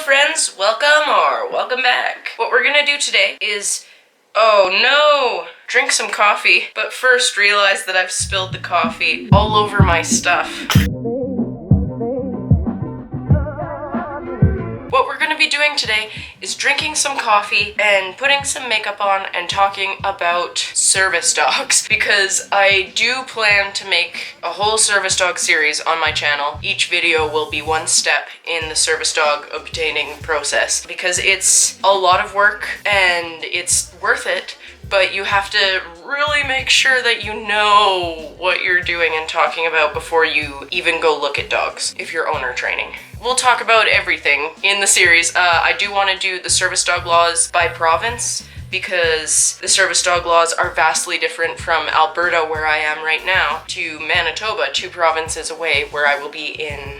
friends, welcome back. What we're gonna do today is, oh no, drink some coffee, but first realize that I've spilled the coffee all over my stuff. What we're going to be doing today is drinking some coffee and putting some makeup on and talking about service dogs, because I do plan to make a whole service dog series on my channel. Each video will be one step in the service dog obtaining process, because it's a lot of work and it's worth it, but you have to really make sure that you know what you're doing and talking about before you even go look at dogs if you're owner training. We'll talk about everything in the series. I do want to do the service dog laws by province, because the service dog laws are vastly different from Alberta, where I am right now, to Manitoba, 2 provinces away, where I will be in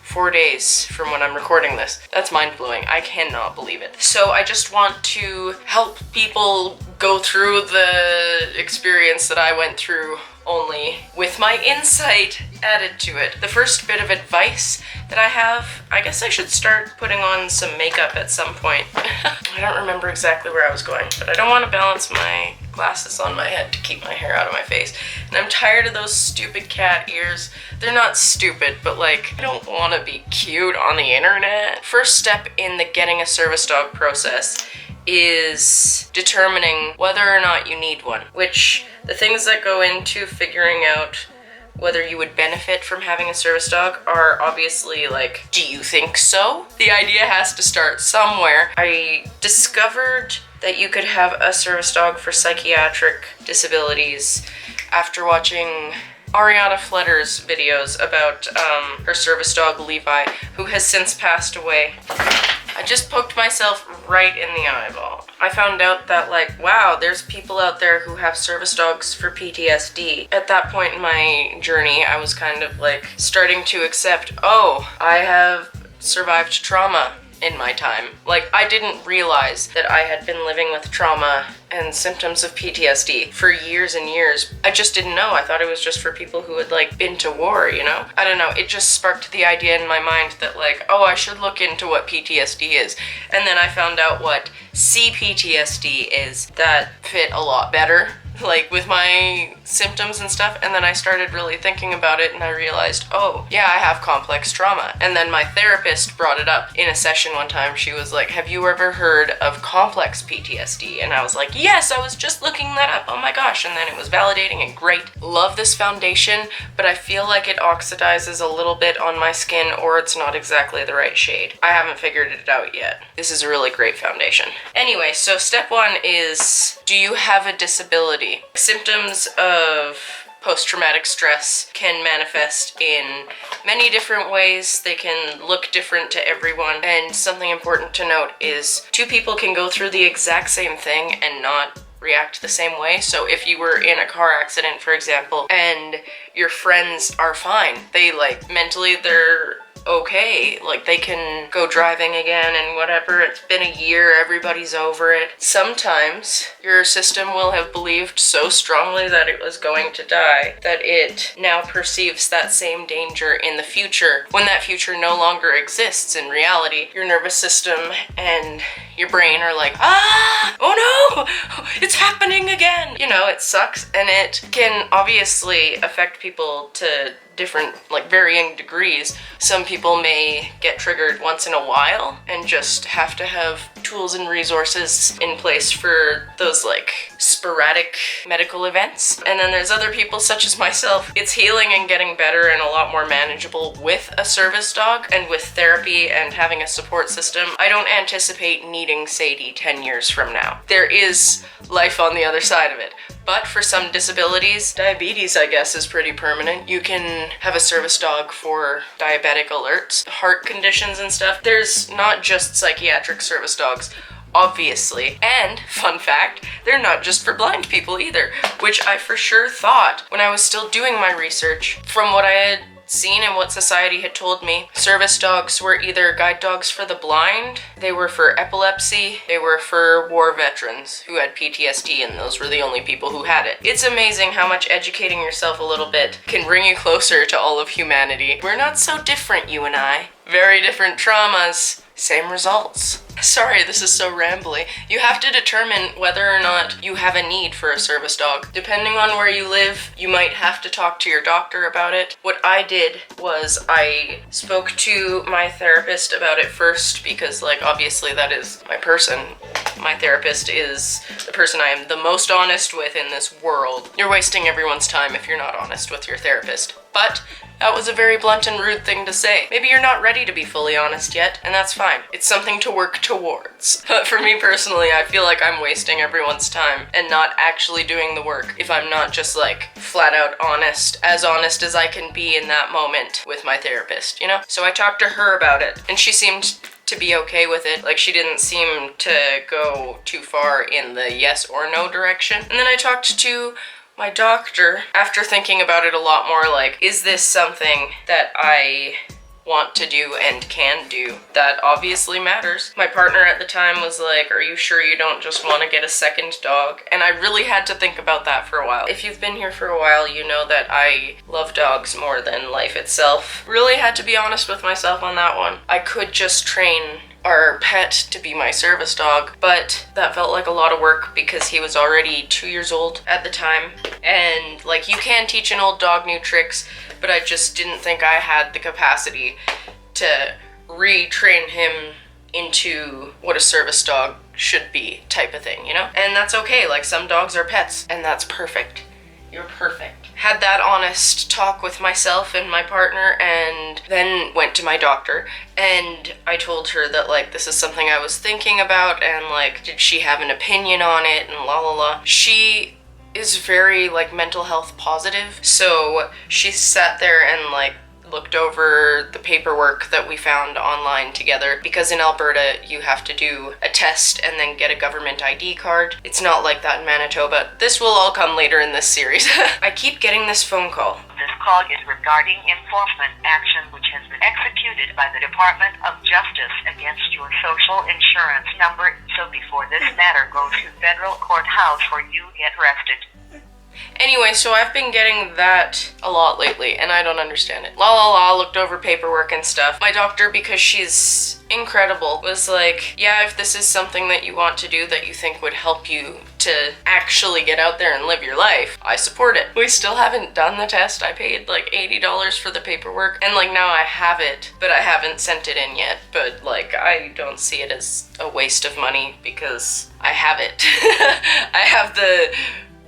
4 days from when I'm recording this. That's mind-blowing. I cannot believe it. So I just want to help people go through the experience that I went through, only with my insight added to it. The first bit of advice that I have, I guess I should start putting on some makeup at some point. I don't remember exactly where I was going, but I don't want to balance my glasses on my head to keep my hair out of my face. And I'm tired of those stupid cat ears. They're not stupid, but like, I don't want to be cute on the internet. First step in the getting a service dog process is determining whether or not you need one, which the things that go into figuring out whether you would benefit from having a service dog are obviously like, do you think so? The idea has to start somewhere. I discovered that you could have a service dog for psychiatric disabilities after watching Ariana Fletter's videos about her service dog Levi, who has since passed away. I just poked myself right in the eyeball. I found out that, like, wow, there's people out there who have service dogs for PTSD. At that point in my journey, I was kind of like starting to accept, oh, I have survived trauma in my time. Like, I didn't realize that I had been living with trauma and symptoms of PTSD for years and years. I just didn't know. I thought it was just for people who had like been to war, you know? I don't know, it just sparked the idea in my mind that like, oh, I should look into what PTSD is. And then I found out what CPTSD is. That fit a lot better, like with my symptoms and stuff, and then I started really thinking about it and I realized, oh yeah, I have complex trauma. And then my therapist brought it up in a session one time. She was like, have you ever heard of complex PTSD? And I was like, yes, I was just looking that up, oh my gosh. And then it was validating and great. Love this foundation, but I feel like it oxidizes a little bit on my skin, or it's not exactly the right shade. I haven't figured it out yet. This is a really great foundation. Anyway, so step 1 is, do you have a disability? Symptoms of post-traumatic stress can manifest in many different ways. They can look different to everyone. And something important to note is 2 people can go through the exact same thing and not react the same way. So if you were in a car accident, for example, and your friends are fine, they like mentally they're okay, like they can go driving again and whatever, it's been a year, everybody's over it. Sometimes your system will have believed so strongly that it was going to die that it now perceives that same danger in the future, when that future no longer exists in reality. Your nervous system and your brain are like, ah, oh no, it's happening again. You know, it sucks, and it can obviously affect people to different, like, varying degrees. Some people may get triggered once in a while and just have to have tools and resources in place for those like sporadic medical events. And then there's other people such as myself. It's healing and getting better and a lot more manageable with a service dog and with therapy and having a support system. I don't anticipate needing Sadie 10 years from now. There is life on the other side of it. But for some disabilities, diabetes, I guess, is pretty permanent. You can have a service dog for diabetic alerts, heart conditions and stuff. There's not just psychiatric service dogs, obviously. And, fun fact, they're not just for blind people either, which I for sure thought when I was still doing my research. From what I had seen and what society had told me, service dogs were either guide dogs for the blind, they were for epilepsy, they were for war veterans who had PTSD, and those were the only people who had it. It's amazing how much educating yourself a little bit can bring you closer to all of humanity. We're not so different, you and I. Very different traumas, same results. Sorry, this is so rambly. You have to determine whether or not you have a need for a service dog. Depending on where you live, you might have to talk to your doctor about it. What I did was I spoke to my therapist about it first because, like, obviously that is my person. My therapist is the person I am the most honest with in this world. You're wasting everyone's time if you're not honest with your therapist. But that was a very blunt and rude thing to say. Maybe you're not ready to be fully honest yet, and that's fine. It's something to work towards. But for me personally, I feel like I'm wasting everyone's time and not actually doing the work if I'm not just like flat out honest as I can be in that moment with my therapist, you know? So I talked to her about it, and she seemed to be okay with it. Like, she didn't seem to go too far in the yes or no direction. And then I talked to my doctor after thinking about it a lot more, like, is this something that I want to do and can do? That obviously matters. My partner at the time was like, are you sure you don't just want to get a second dog? And I really had to think about that for a while. If you've been here for a while, you know that I love dogs more than life itself. Really had to be honest with myself on that one. I could just train our pet to be my service dog, but that felt like a lot of work because he was already 2 years old at the time. And like, you can teach an old dog new tricks, but I just didn't think I had the capacity to retrain him into what a service dog should be, type of thing, you know? And that's okay, like, some dogs are pets, and that's perfect. You're perfect. Had that honest talk with myself and my partner, and then went to my doctor, and I told her that, like, this is something I was thinking about, and like, did she have an opinion on it, and la la la. She is very, like, mental health positive, so she sat there and like looked over the paperwork that we found online together, because in Alberta you have to do a test and then get a government ID card. It's not like that in Manitoba. This will all come later in this series. I keep getting this phone call. This call is regarding enforcement action which has been executed by the Department of Justice against your social insurance number. So before this matter goes to federal courthouse or you get arrested. Anyway, so I've been getting that a lot lately, and I don't understand it. La la la, looked over paperwork and stuff. My doctor, because she's incredible, was like, yeah, if this is something that you want to do that you think would help you to actually get out there and live your life, I support it. We still haven't done the test. I paid like $80 for the paperwork, and like, now I have it, but I haven't sent it in yet. But like, I don't see it as a waste of money because I have it. I have the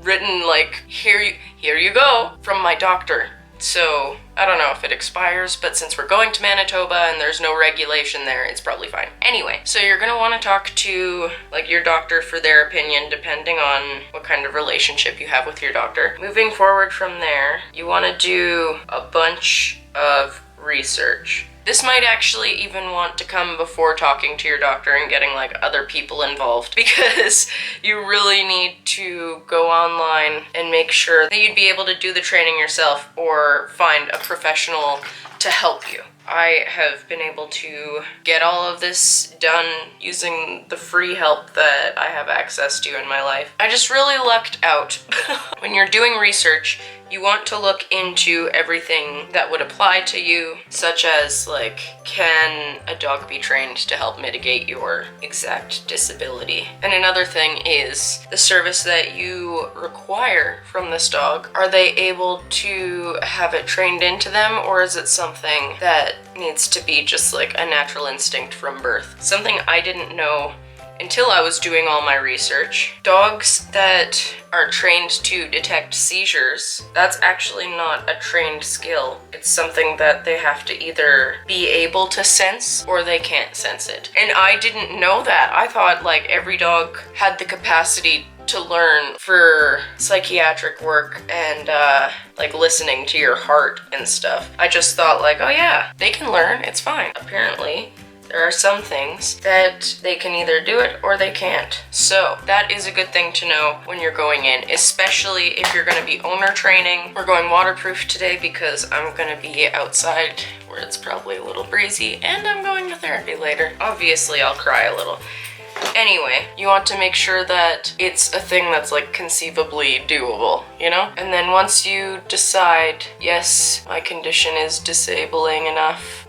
written, like, here you go, from my doctor. So I don't know if it expires, but since we're going to Manitoba and there's no regulation there, it's probably fine. Anyway, so you're gonna want to talk to like your doctor for their opinion, depending on what kind of relationship you have with your doctor. Moving forward from there, you want to do a bunch of research. This might actually even want to come before talking to your doctor and getting like other people involved, because you really need to go online and make sure that you'd be able to do the training yourself or find a professional to help you. I have been able to get all of this done using the free help that I have access to in my life. I just really lucked out. When you're doing research, you want to look into everything that would apply to you, such as like, can a dog be trained to help mitigate your exact disability? And another thing is the service that you require from this dog. Are they able to have it trained into them, or is it something that needs to be just like a natural instinct from birth? Something I didn't know until I was doing all my research. Dogs that are trained to detect seizures, that's actually not a trained skill. It's something that they have to either be able to sense or they can't sense it. And I didn't know that. I thought like every dog had the capacity to learn for psychiatric work and like listening to your heart and stuff. I just thought like, oh yeah, they can learn, it's fine. Apparently, there are some things that they can either do it or they can't. So that is a good thing to know when you're going in, especially if you're going to be owner training. We're going waterproof today because I'm going to be outside where it's probably a little breezy, and I'm going to therapy later. Obviously, I'll cry a little. Anyway, you want to make sure that it's a thing that's like conceivably doable, you know? And then once you decide, yes, my condition is disabling enough,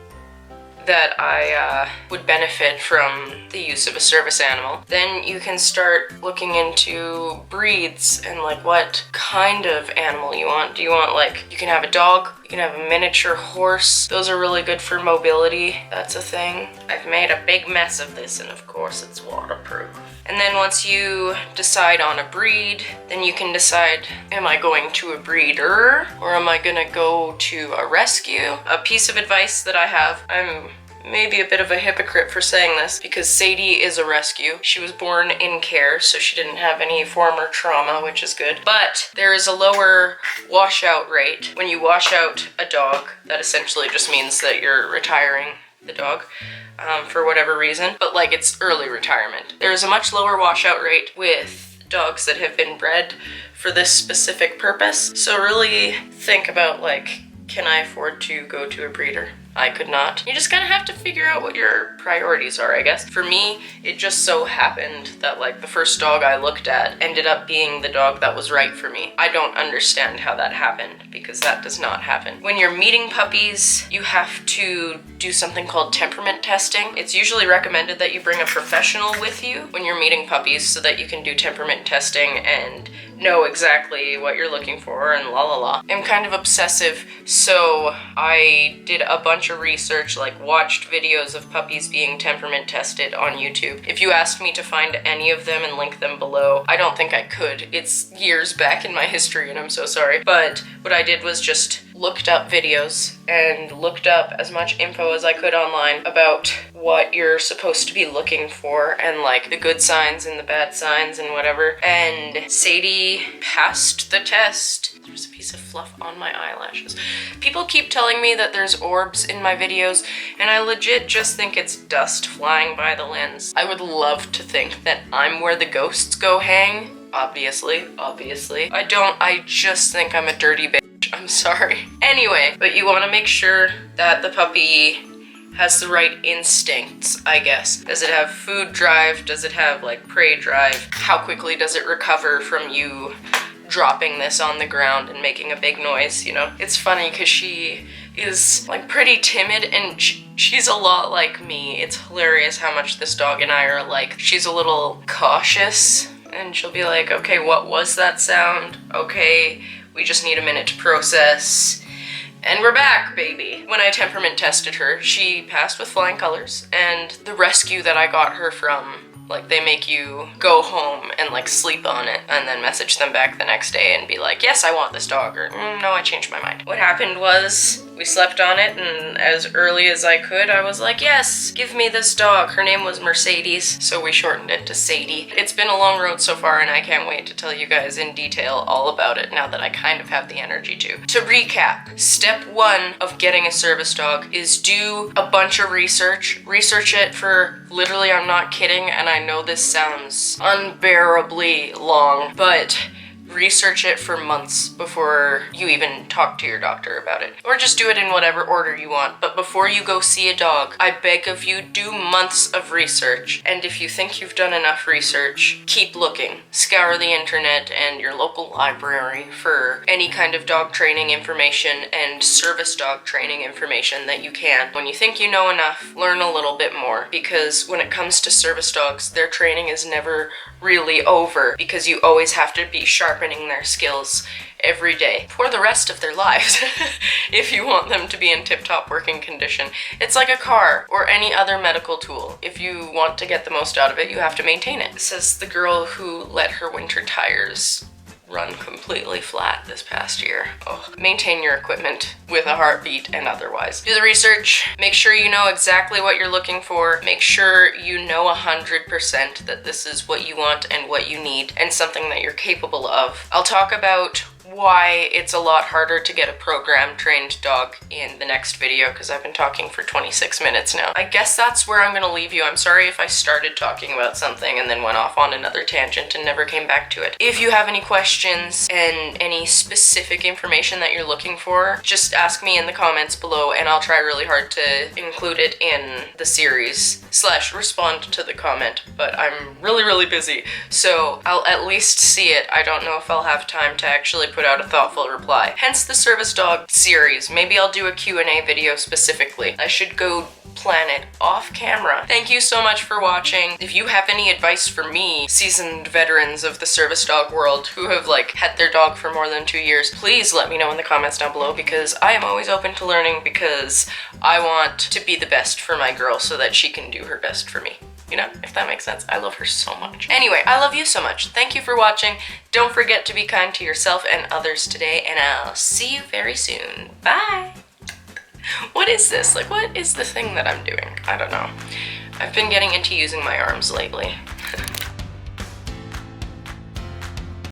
that I would benefit from the use of a service animal, then you can start looking into breeds and like what kind of animal you want. Do you want, like, you can have a dog, you can have a miniature horse. Those are really good for mobility. That's a thing. I've made a big mess of this, and of course it's waterproof. And then once you decide on a breed, then you can decide, am I going to a breeder or am I gonna go to a rescue? A piece of advice that I have, I'm maybe a bit of a hypocrite for saying this because Sadie is a rescue. She was born in care, so she didn't have any former trauma, which is good. But there is a lower washout rate. When you wash out a dog, that essentially just means that you're retiring the dog. For whatever reason, but like it's early retirement. There is a much lower washout rate with dogs that have been bred for this specific purpose. So really think about, like, can I afford to go to a breeder? I could not. You just kind of have to figure out what your priorities are, I guess. For me, it just so happened that like the first dog I looked at ended up being the dog that was right for me. I don't understand how that happened because that does not happen. When you're meeting puppies, you have to do something called temperament testing. It's usually recommended that you bring a professional with you when you're meeting puppies so that you can do temperament testing and know exactly what you're looking for and la la la. I'm kind of obsessive, so I did a bunch of research, like watched videos of puppies being temperament tested on YouTube. If you asked me to find any of them and link them below, I don't think I could. It's years back in my history and I'm so sorry. But what I did was just looked up videos and looked up as much info as I could online about what you're supposed to be looking for and like the good signs and the bad signs and whatever. And Sadie passed the test. There's a piece of fluff on my eyelashes. People keep telling me that there's orbs in my videos, and I legit just think it's dust flying by the lens. I would love to think that I'm where the ghosts go hang. Obviously. I don't. I just think I'm a dirty bitch. I'm sorry. Anyway, but you want to make sure that the puppy has the right instincts, I guess. Does it have food drive? Does it have like prey drive? How quickly does it recover from you dropping this on the ground and making a big noise, you know? It's funny because she is like pretty timid and she's a lot like me. It's hilarious how much this dog and I are alike. She's a little cautious and she'll be like, okay, what was that sound? Okay, we just need a minute to process. And we're back, baby. When I temperament tested her, she passed with flying colors, and the rescue that I got her from, like, they make you go home and like sleep on it and then message them back the next day and be like, yes, I want this dog, or no, I changed my mind. What happened was we slept on it, and as early as I could, I was like, yes, give me this dog. Her name was Mercedes, so we shortened it to Sadie. It's been a long road so far, and I can't wait to tell you guys in detail all about it now that I kind of have the energy to. To recap, step one of getting a service dog is do a bunch of research. Research it for literally, I'm not kidding, and I know this sounds unbearably long, but research it for months before you even talk to your doctor about it. Or just do it in whatever order you want. But before you go see a dog, I beg of you, do months of research. And if you think you've done enough research, keep looking. Scour the internet and your local library for any kind of dog training information and service dog training information that you can. When you think you know enough, learn a little bit more. Because when it comes to service dogs, their training is never really over, because you always have to be sharpening their skills every day for the rest of their lives if you want them to be in tip-top working condition. It's like a car or any other medical tool. If you want to get the most out of it, you have to maintain it. Says the girl who let her winter tires run completely flat this past year. Oh, maintain your equipment with a heartbeat and otherwise. Do the research. Make sure you know exactly what you're looking for. Make sure you know 100% that this is what you want and what you need and something that you're capable of. I'll talk about why it's a lot harder to get a program-trained dog in the next video, because I've been talking for 26 minutes now. I guess that's where I'm gonna leave you. I'm sorry if I started talking about something and then went off on another tangent and never came back to it. If you have any questions and any specific information that you're looking for, just ask me in the comments below and I'll try really hard to include it in the series / respond to the comment, but I'm really busy, so I'll at least see it. I don't know if I'll have time to actually put out a thoughtful reply. Hence the service dog series. Maybe I'll do a Q&A video specifically. I should go plan it off camera. Thank you so much for watching. If you have any advice for me, seasoned veterans of the service dog world who have like had their dog for more than 2 years, please let me know in the comments down below, because I am always open to learning, because I want to be the best for my girl so that she can do her best for me. You know, if that makes sense. I love her so much. Anyway, I love you so much. Thank you for watching. Don't forget to be kind to yourself and others today, and I'll see you very soon. Bye! What is this? Like, what is the thing that I'm doing? I don't know. I've been getting into using my arms lately.